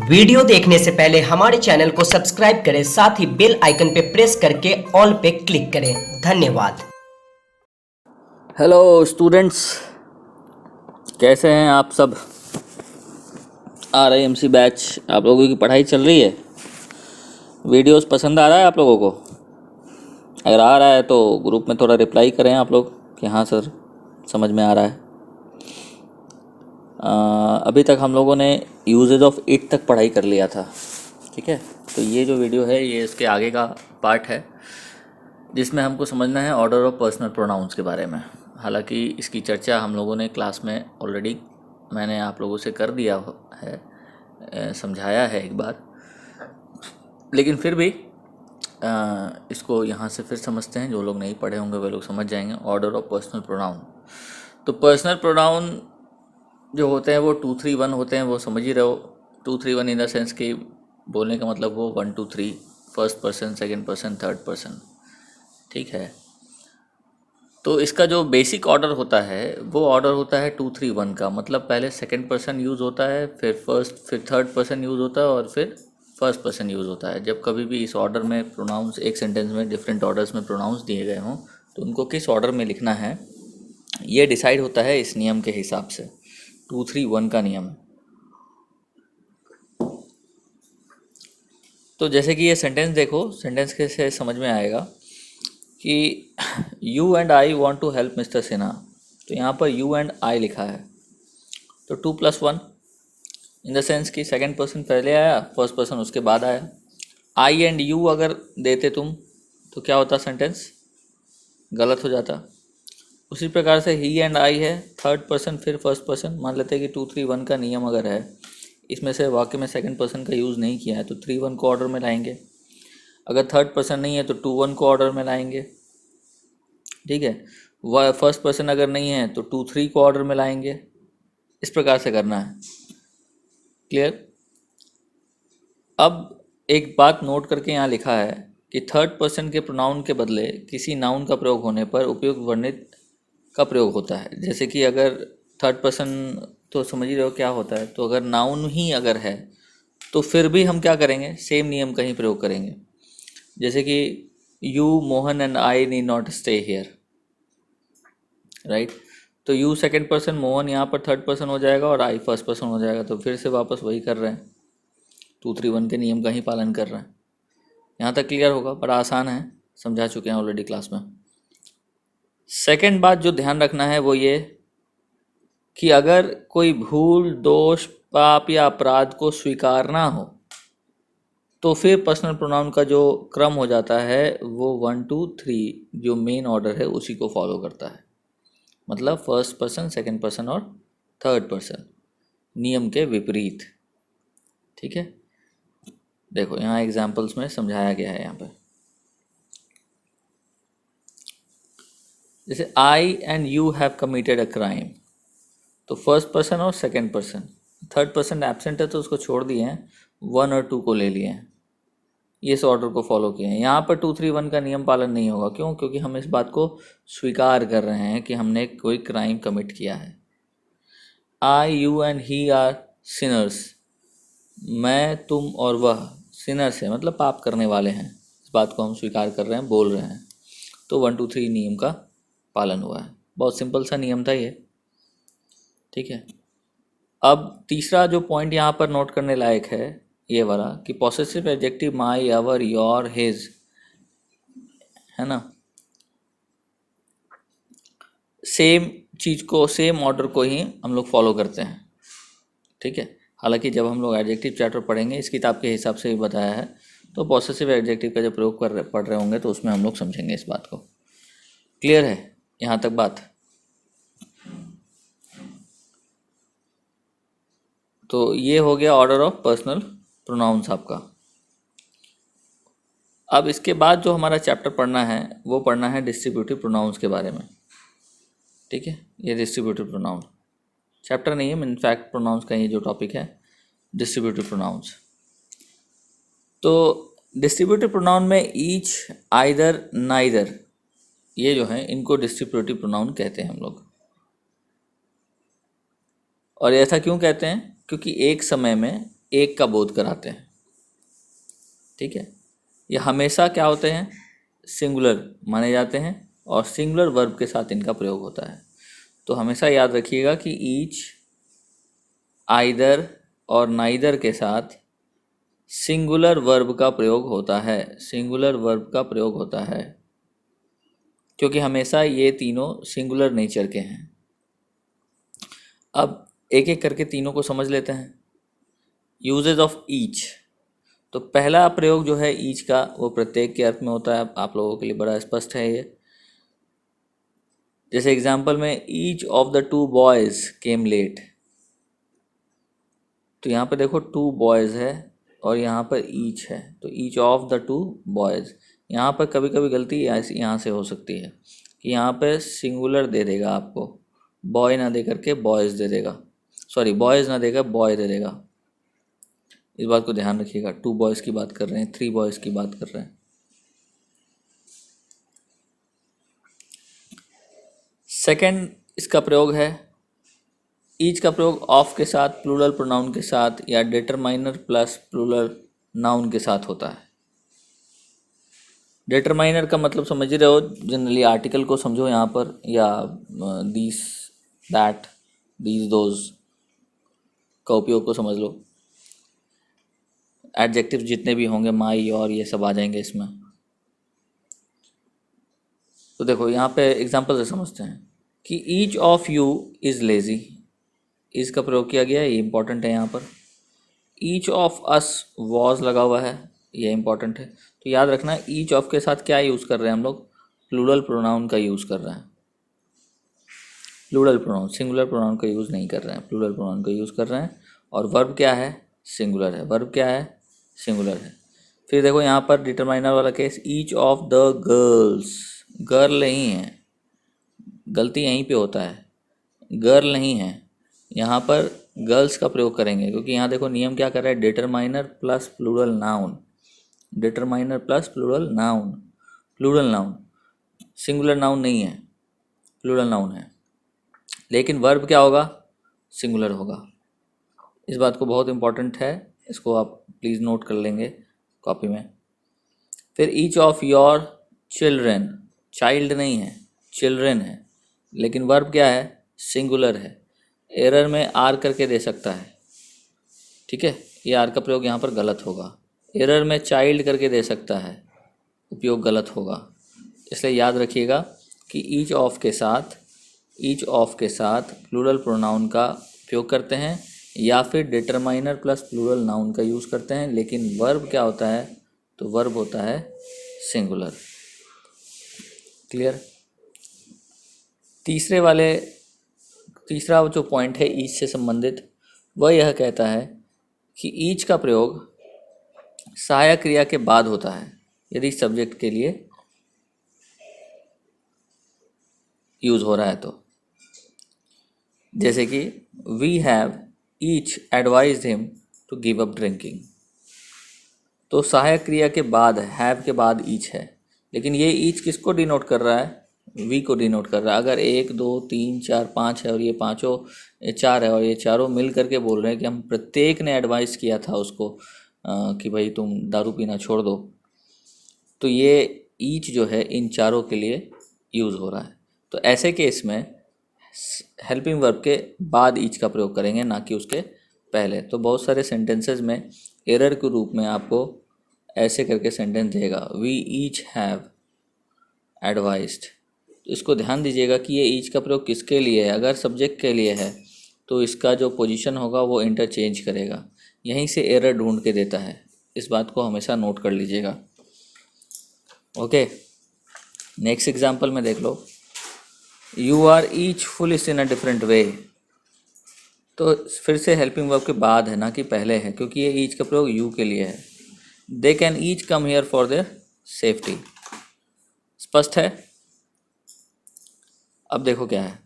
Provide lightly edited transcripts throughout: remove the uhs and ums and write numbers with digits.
Video देखने से पहले हमारे चैनल को सब्सक्राइब करें, साथ ही बेल आइकन पे प्रेस करके ऑल पे क्लिक करें। धन्यवाद। हेलो स्टूडेंट्स, कैसे हैं आप सब। RIMC बैच आप लोगों की पढ़ाई चल रही है। वीडियोस पसंद आ रहा है आप लोगों को? अगर आ रहा है तो ग्रुप में थोड़ा रिप्लाई करें आप लोग कि हाँ सर समझ में आ रहा है। अभी तक हम लोगों ने यूजेज ऑफ इट तक पढ़ाई कर लिया था, ठीक है। तो ये जो वीडियो है ये इसके आगे का पार्ट है, जिसमें हमको समझना है ऑर्डर ऑफ पर्सनल प्रोनाउंस के बारे में। हालांकि इसकी चर्चा हम लोगों ने क्लास में ऑलरेडी मैंने आप लोगों से कर दिया है, समझाया है एक बार, लेकिन फिर भी इसको यहाँ से फिर समझते हैं। जो लोग नहीं पढ़े होंगे वे लोग समझ जाएंगे। ऑर्डर ऑफ पर्सनल प्रोनाउन, तो पर्सनल प्रोनाउन जो होते हैं वो 2, 3, 1 होते हैं, वो समझ ही रहे हो। 2, 3, 1 इन द सेंस कि बोलने का मतलब वो 1, 2, 3 first person, second person, third person, ठीक है। तो इसका जो बेसिक ऑर्डर होता है वो ऑर्डर होता है 2, 3, 1 का। मतलब पहले सेकंड पर्सन यूज़ होता है, फिर फर्स्ट, फिर थर्ड पर्सन यूज़ होता है और फिर फर्स्ट पर्सन यूज़ होता है। जब कभी भी इस ऑर्डर में प्रोनाउंस एक सेंटेंस में डिफरेंट ऑर्डर्स में प्रोनाउंस दिए गए हों तो उनको किस ऑर्डर में लिखना है ये डिसाइड होता है इस नियम के हिसाब से। 2, 3, 1 का नियम है। तो जैसे कि ये सेंटेंस देखो, सेंटेंस के से समझ में आएगा कि you and I want to help mister Sinha. तो यहाँ पर यू एंड आई लिखा है, तो 2+1 इन द सेंस कि सेकंड पर्सन पहले आया, फर्स्ट पर्सन उसके बाद आया। आई एंड यू अगर देते तुम तो क्या होता, सेंटेंस गलत हो जाता। उसी प्रकार से ही एंड आई है, थर्ड पर्सन फिर फर्स्ट पर्सन। मान लेते हैं कि 2, 3, 1 का नियम अगर है, इसमें से वाक्य में सेकंड पर्सन का यूज़ नहीं किया है तो 3, 1 को ऑर्डर में लाएंगे। अगर थर्ड पर्सन नहीं है तो 2, 1 को ऑर्डर में लाएंगे, ठीक है। वह फर्स्ट पर्सन अगर नहीं है तो 2, 3 को ऑर्डर में लाएंगे। इस प्रकार से करना है। क्लियर। अब एक बात नोट करके यहाँ लिखा है कि थर्ड पर्सन के प्रोनाउन के बदले किसी नाउन का प्रयोग होने पर उपयुक्त वर्णित का प्रयोग होता है। जैसे कि अगर थर्ड पर्सन, तो समझ ही रहे हो क्या होता है। तो अगर नाउन ही अगर है तो फिर भी हम क्या करेंगे, सेम नियम का ही प्रयोग करेंगे। जैसे कि you, Mohan and I need not stay here, right. तो यू सेकंड पर्सन, मोहन यहाँ पर थर्ड पर्सन हो जाएगा और आई फर्स्ट पर्सन हो जाएगा। तो फिर से वापस वही कर रहे हैं, 2, 3, 1 के नियम का ही पालन कर रहे हैं। यहाँ तक क्लियर होगा, बड़ा आसान है, समझा चुके हैं ऑलरेडी क्लास में। सेकंड बात जो ध्यान रखना है वो ये कि अगर कोई भूल, दोष, पाप या अपराध को स्वीकारना हो तो फिर पर्सनल प्रोनाउन का जो क्रम हो जाता है वो 1, 2, 3 जो मेन ऑर्डर है उसी को फॉलो करता है। मतलब फर्स्ट पर्सन, सेकंड पर्सन और थर्ड पर्सन, नियम के विपरीत, ठीक है। देखो यहाँ एग्जाम्पल्स में समझाया गया है। यहाँ पे जैसे I and you have committed a crime, तो फर्स्ट पर्सन और second person, third person absent है तो उसको छोड़ दिए हैं, 1 और 2 को ले लिए हैं, ये इस ऑर्डर को फॉलो किए हैं। यहाँ पर 2, 3, 1 का नियम पालन नहीं होगा। क्यों? क्योंकि हम इस बात को स्वीकार कर रहे हैं कि हमने कोई क्राइम कमिट किया है। I, you and he are sinners, मैं, तुम और वह सिनर्स है, मतलब पाप करने वाले हैं। इस बात को हम स्वीकार कर रहे हैं, बोल रहे हैं। तो 1, 2, 3 नियम का पालन हुआ है। बहुत सिंपल सा नियम था ये, ठीक है। अब तीसरा जो पॉइंट यहाँ पर नोट करने लायक है ये वाला कि possessive adjective my, our, your, his, है ना, सेम चीज़ को, सेम ऑर्डर को ही हम लोग फॉलो करते हैं, ठीक है। हालांकि जब हम लोग एडजेक्टिव चैप्टर पढ़ेंगे इस किताब के हिसाब से भी बताया है, तो पॉसेसिव एडजेक्टिव का जब प्रयोग पढ़ रहे होंगे तो उसमें हम लोग समझेंगे इस बात को। क्लियर है यहाँ तक बात? तो ये हो गया ऑर्डर ऑफ पर्सनल प्रोनाउंस आपका। अब इसके बाद जो हमारा चैप्टर पढ़ना है वो पढ़ना है डिस्ट्रीब्यूटिव प्रोनाउंस के बारे में, ठीक है। ये डिस्ट्रीब्यूटिव प्रोनाउन चैप्टर नहीं है, इनफैक्ट प्रोनाउंस का ये जो टॉपिक है डिस्ट्रीब्यूटिव प्रोनाउंस। तो डिस्ट्रीब्यूटिव प्रोनाउन में ईच, आइदर, नाइदर, ये जो है इनको डिस्ट्रीब्यूटिव प्रोनाउन कहते हैं हम लोग। और ऐसा क्यों कहते हैं? क्योंकि एक समय में एक का बोध कराते हैं। ठीक है, ये हमेशा क्या होते हैं, सिंगुलर माने जाते हैं और सिंगुलर वर्ब के साथ इनका प्रयोग होता है। तो हमेशा याद रखिएगा कि ईच, आइदर और नाइदर के साथ सिंगुलर वर्ब का प्रयोग होता है, सिंगुलर वर्ब का प्रयोग होता है, क्योंकि हमेशा ये तीनों सिंगुलर नेचर के हैं। अब एक एक करके तीनों को समझ लेते हैं। Usages of each. तो पहला प्रयोग जो है ईच का वो प्रत्येक के अर्थ में होता है, आप लोगों के लिए बड़ा स्पष्ट है ये। जैसे एग्जाम्पल में each of the two boys came late, तो यहाँ पर देखो टू बॉयज है और यहाँ पर ईच है, तो each of the two boys. यहाँ पर कभी कभी गलती यहाँ से हो सकती है कि यहाँ पे सिंगुलर दे देगा आपको, बॉय ना दे करके बॉयज़ दे देगा, सॉरी बॉयज़ ना देगा बॉय दे देगा। इस बात को ध्यान रखिएगा, टू बॉयज़ की बात कर रहे हैं, थ्री बॉयज़ की बात कर रहे हैं। सेकंड इसका प्रयोग है, ईच का प्रयोग ऑफ के साथ, प्लूरल प्रोनाउन के साथ या डिटरमाइनर प्लस प्लूरल नाउन के साथ होता है। डिटरमाइनर का मतलब समझ ही रहे हो, जनरली आर्टिकल को समझो यहाँ पर, या दिस, दैट, दीज, दोज का उपयोग को समझ लो। एडजेक्टिव जितने भी होंगे, माई, और ये सब आ जाएंगे इसमें। तो देखो यहाँ पे एग्जांपल से समझते हैं कि each of you is lazy, is का प्रयोग किया गया है, ये इंपॉर्टेंट है यहाँ पर। ईच ऑफ अस वॉज लगा हुआ है, ये इंपॉर्टेंट है। तो याद रखना ईच ऑफ के साथ क्या यूज़ कर रहे हैं हम लोग, प्लूरल प्रोनाउन का यूज़ कर रहे हैं। प्लूरल प्रोनाउन, सिंगुलर प्रोनाउन का यूज़ नहीं कर रहे हैं, प्लूरल प्रोनाउन का यूज़ कर रहे हैं। और वर्ब क्या है, सिंगुलर है, वर्ब क्या है, सिंगुलर है। फिर देखो यहाँ पर डिटरमाइनर वाला case, each of the girls, girl नहीं है, गलती यहीं पे होता है, गर्ल नहीं है, यहाँ पर गर्ल्स का प्रयोग करेंगे, क्योंकि यहाँ देखो नियम क्या कर रहा है, determiner plus plural noun, determiner plus plural noun, plural noun, singular noun नहीं है, प्लूरल नाउन है। लेकिन वर्ब क्या होगा, सिंगुलर होगा। इस बात को बहुत इंपॉर्टेंट है, इसको आप प्लीज़ नोट कर लेंगे कॉपी में। फिर each of your children, child नहीं है, चिल्ड्रेन है, लेकिन वर्ब क्या है, सिंगुलर है। एरर में आर करके दे सकता है, ठीक है, ये आर का प्रयोग यहाँ पर गलत होगा। एरर में चाइल्ड करके दे सकता है, उपयोग गलत होगा। इसलिए याद रखिएगा कि ईच ऑफ के साथ, ईच ऑफ के साथ प्लूरल प्रोनाउन का उपयोग करते हैं या फिर डिटरमाइनर प्लस प्लूरल नाउन का यूज़ करते हैं, लेकिन वर्ब क्या होता है, तो वर्ब होता है सिंगुलर। क्लियर। तीसरा जो पॉइंट है ईच से संबंधित, वह यह कहता है कि ईच का प्रयोग सहायक क्रिया के बाद होता है यदि सब्जेक्ट के लिए यूज़ हो रहा है तो। जैसे कि we have each advised him to give up drinking, तो सहायक क्रिया के बाद, हैव के बाद ईच है, लेकिन ये ईच किसको डिनोट कर रहा है, वी को डिनोट कर रहा है। अगर 1 2 3 4 5 है और ये पाँचों, ये 4 है और ये चारों मिल करके बोल रहे हैं कि हम प्रत्येक ने एडवाइस किया था उसको कि भाई तुम दारू पीना छोड़ दो, तो ये ईच जो है इन चारों के लिए यूज़ हो रहा है। तो ऐसे केस में हेल्पिंग वर्ब के बाद ईच का प्रयोग करेंगे, ना कि उसके पहले। तो बहुत सारे सेंटेंसेस में एरर के रूप में आपको ऐसे करके सेंटेंस देगा, वी ईच हैव एडवाइज्ड। तो इसको ध्यान दीजिएगा कि ये ईच का प्रयोग किसके लिए है। अगर सब्जेक्ट के लिए है तो इसका जो पोजीशन होगा वो इंटरचेंज करेगा, यहीं से एरर ढूंढ के देता है। इस बात को हमेशा नोट कर लीजिएगा। ओके, नेक्स्ट एग्जांपल में देख लो, you are each foolish in a different way. तो फिर से हेल्पिंग वर्ब के बाद है, ना कि पहले है, क्योंकि ये ईच का प्रयोग यू के लिए है। They can each come here for their safety. स्पष्ट है। अब देखो क्या है,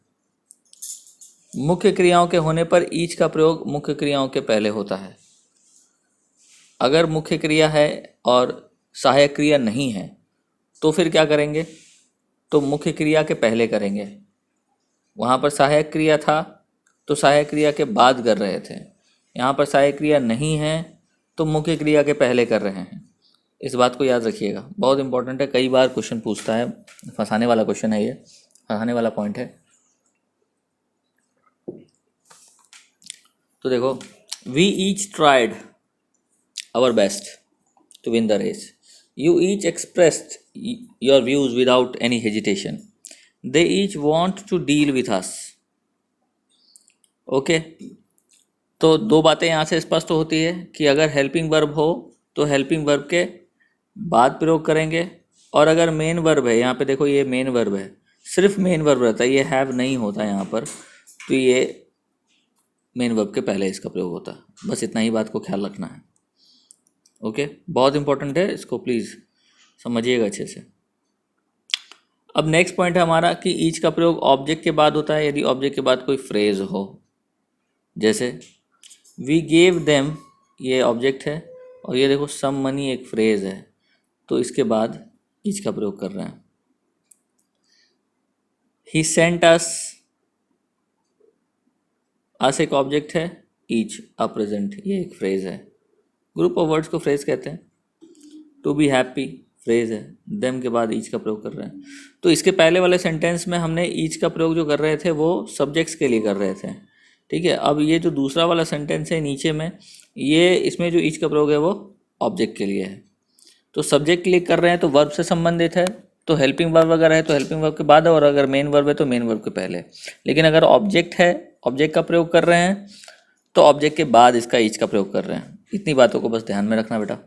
मुख्य क्रियाओं के होने पर ईच का प्रयोग मुख्य क्रियाओं के पहले होता है। अगर मुख्य क्रिया है और सहायक क्रिया नहीं है तो फिर क्या करेंगे, तो मुख्य क्रिया के पहले करेंगे। वहाँ पर सहायक क्रिया था तो सहायक क्रिया के बाद कर रहे थे, यहाँ पर सहायक क्रिया नहीं है तो मुख्य क्रिया के पहले कर रहे हैं। इस बात को याद रखिएगा, बहुत इंपॉर्टेंट है, कई बार क्वेश्चन पूछता है, फंसाने वाला क्वेश्चन है ये, फंसाने वाला पॉइंट है। तो देखो, we each tried our best to win the race, you each expressed your views without any hesitation, they each want to deal with us. Okay, तो दो बातें यहाँ से स्पष्ट होती है कि अगर हेल्पिंग वर्ब हो तो हेल्पिंग वर्ब के बाद प्रयोग करेंगे, और अगर मेन वर्ब है, यहाँ पे देखो ये मेन वर्ब है, सिर्फ मेन वर्ब रहता है, ये हैव नहीं होता यहाँ पर, तो ये मेन वर्ब के पहले इसका प्रयोग होता है। बस इतना ही बात को ख्याल रखना है। ओके, बहुत इंपॉर्टेंट है, इसको प्लीज़ समझिएगा अच्छे से। अब नेक्स्ट पॉइंट है हमारा कि ईच का प्रयोग ऑब्जेक्ट के बाद होता है यदि ऑब्जेक्ट के बाद कोई फ्रेज हो। जैसे वी गेव देम, ये ऑब्जेक्ट है, और ये देखो सम मनी एक फ्रेज है, तो इसके बाद ईच का प्रयोग कर रहे हैं। ही सेंट अस एक ऑब्जेक्ट है, ईच अ प्रेजेंट, ये एक फ्रेज है। ग्रुप ऑफ वर्ड्स को फ्रेज कहते हैं। टू बी हैप्पी फ्रेज है, देम के बाद ईच का प्रयोग कर रहे हैं। तो इसके पहले वाले सेंटेंस में हमने ईच का प्रयोग जो कर रहे थे वो सब्जेक्ट्स के लिए कर रहे थे, ठीक है। अब ये जो दूसरा वाला सेंटेंस है नीचे में, ये इसमें जो ईच का प्रयोग है वो ऑब्जेक्ट के लिए है। तो सब्जेक्ट के लिए कर रहे हैं तो वर्ब से संबंधित है, तो हेल्पिंग वर्ब अगर है तो हेल्पिंग वर्ब के बाद, और अगर मेन वर्ब है तो मेन वर्ब के पहले। लेकिन अगर ऑब्जेक्ट है, ऑब्जेक्ट का प्रयोग कर रहे हैं, तो ऑब्जेक्ट के बाद इसका ईच का प्रयोग कर रहे हैं। इतनी बातों को बस ध्यान में रखना बेटा।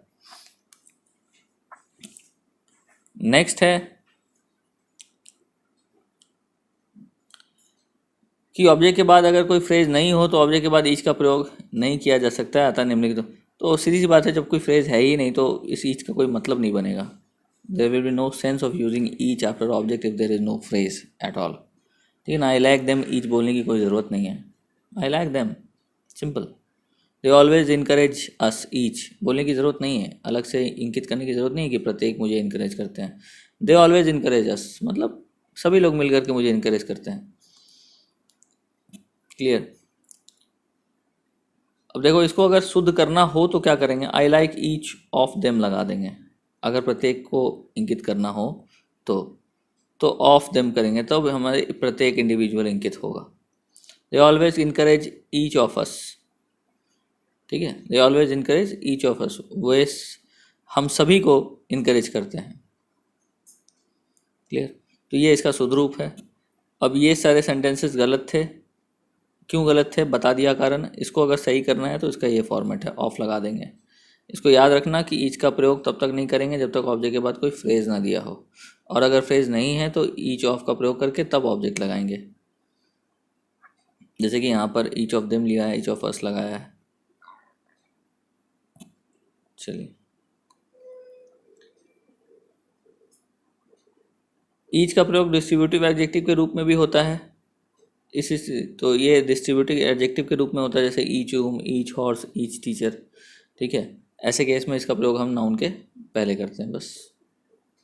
नेक्स्ट है कि ऑब्जेक्ट के बाद अगर कोई फ्रेज नहीं हो तो ऑब्जेक्ट के बाद ईच का प्रयोग नहीं किया जा सकता है, अतः निम्नलिखित। तो सीधी सी बात है, जब कोई फ्रेज है ही नहीं तो इस ईच का कोई मतलब नहीं बनेगा। There will be no sense of using each after object if there is no phrase at all, ठीक है ना। आई लाइक देम ईच बोलने की कोई ज़रूरत नहीं है, I like them, simple. They always encourage us, each बोलने की ज़रूरत नहीं है, अलग से इंकित करने की ज़रूरत नहीं है कि प्रत्येक मुझे इनकरेज करते हैं। दे ऑलवेज इनकरेज अस मतलब सभी लोग मिलकर के मुझे इनकरेज करते हैं। क्लियर। अब देखो, इसको अगर शुद्ध करना हो तो क्या करेंगे, I like each of them लगा देंगे। अगर प्रत्येक को इंकित करना हो तो ऑफ देम करेंगे, तब हमारे प्रत्येक इंडिविजुअल इंकित होगा। They always encourage each of us, ठीक है, they always encourage each of us, वे हम सभी को इनकरेज करते हैं। क्लियर। तो ये इसका शुद्ध रूप है। अब ये सारे सेंटेंसेस गलत थे, क्यों गलत थे बता दिया कारण। इसको अगर सही करना है तो इसका ये फॉर्मेट है, ऑफ लगा देंगे। इसको याद रखना कि ईच का प्रयोग तब तक नहीं करेंगे जब तक ऑब्जेक्ट के बाद कोई फ्रेज ना दिया हो, और अगर फ्रेज नहीं है तो ईच ऑफ का प्रयोग करके तब ऑब्जेक्ट लगाएंगे। जैसे कि यहाँ पर ईच ऑफ देम लिया है, ईच ऑफ अस लगाया है। चलिए, ईच का प्रयोग डिस्ट्रीब्यूटिव एडजेक्टिव के रूप में भी होता है। इसी से तो ये डिस्ट्रीब्यूटिव एडजेक्टिव के रूप में होता है, जैसे each room, each horse, each teacher, ठीक है। ऐसे केस में इसका प्रयोग हम नाउन के पहले करते हैं, बस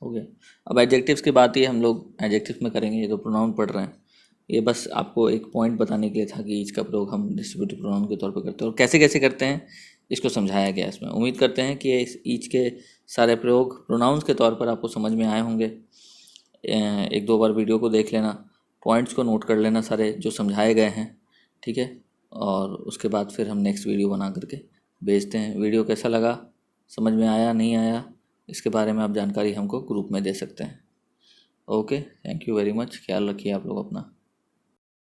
हो गया। अब एडजेक्टिव्स की बात, ये हम लोग एडजेक्टिव्स में करेंगे, ये तो प्रोनाउन पढ़ रहे हैं। ये बस आपको एक पॉइंट बताने के लिए था कि ईच का प्रयोग हम डिस्ट्रीब्यूटिव प्रोनाउन के तौर पर करते हैं, और कैसे कैसे करते हैं इसको समझाया गया इसमें। उम्मीद करते हैं कि इस ईच के सारे प्रयोग प्रोनाउंस के तौर पर आपको समझ में आए होंगे। एक दो बार वीडियो को देख लेना, पॉइंट्स को नोट कर लेना सारे जो समझाए गए हैं, ठीक है। और उसके बाद फिर हम नेक्स्ट वीडियो बना करके भेजते हैं। वीडियो कैसा लगा, समझ में आया नहीं आया, इसके बारे में आप जानकारी हमको ग्रुप में दे सकते हैं। Okay, thank you very much, ख्याल रखिए आप लोग अपना।